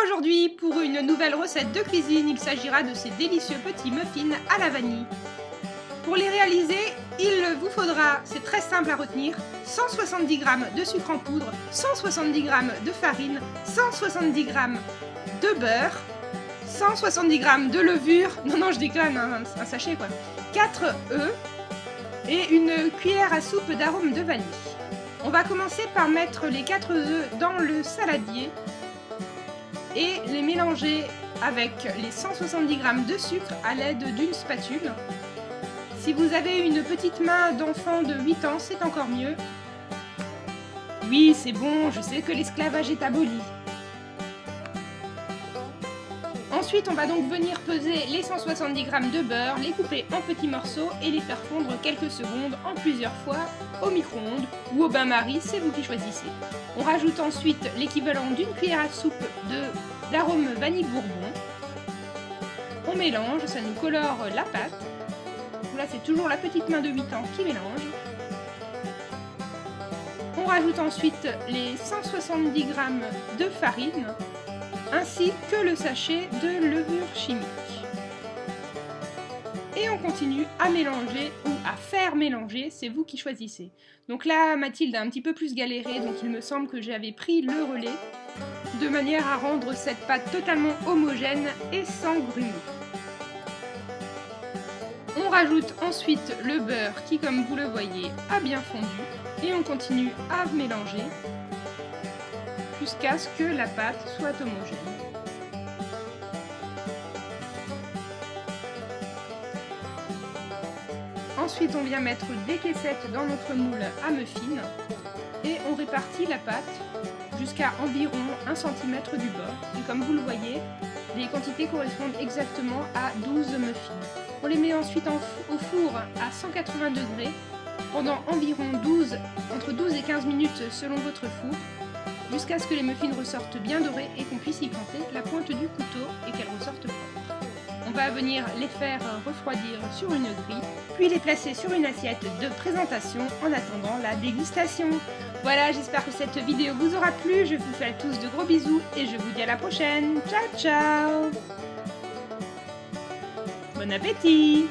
Aujourd'hui, pour une nouvelle recette de cuisine, il s'agira de ces délicieux petits muffins à la vanille. Pour les réaliser, il vous faudra, c'est très simple à retenir, 170 g de sucre en poudre, 170 g de farine, 170 g de beurre, 170 g de levure, non je déconne, un sachet quoi, 4 œufs et une cuillère à soupe d'arôme de vanille. On va commencer par mettre les 4 œufs dans le saladier et les mélanger avec les 170 g de sucre à l'aide d'une spatule. Si vous avez une petite main d'enfant de 8 ans, c'est encore mieux. Oui, c'est bon, je sais que l'esclavage est aboli. Ensuite, on va donc venir peser les 170 g de beurre, les couper en petits morceaux et les faire fondre quelques secondes en plusieurs fois au micro-ondes ou au bain-marie, c'est vous qui choisissez. On rajoute ensuite l'équivalent d'une cuillère à soupe d'arôme vanille bourbon. On mélange, ça nous colore la pâte. Là, c'est toujours la petite main de 8 ans qui mélange. On rajoute ensuite les 170 g de farine ainsi que le sachet de levure chimique. Et on continue à mélanger ou à faire mélanger, c'est vous qui choisissez. Donc là, Mathilde a un petit peu plus galéré, donc il me semble que j'avais pris le relais de manière à rendre cette pâte totalement homogène et sans grumeaux. On rajoute ensuite le beurre qui, comme vous le voyez, a bien fondu et on continue à mélanger jusqu'à ce que la pâte soit homogène. Ensuite, on vient mettre des caissettes dans notre moule à muffins et on répartit la pâte jusqu'à environ 1 cm du bord. Et comme vous le voyez, les quantités correspondent exactement à 12 muffins. On les met ensuite au four à 180 degrés pendant environ entre 12 et 15 minutes selon votre four, jusqu'à ce que les muffins ressortent bien dorés et qu'on puisse y planter la pointe du couteau et qu'elles ressortent propres. On va venir les faire refroidir sur une grille, puis les placer sur une assiette de présentation en attendant la dégustation. Voilà, j'espère que cette vidéo vous aura plu, je vous fais à tous de gros bisous et je vous dis à la prochaine. Ciao ciao! Bon appétit!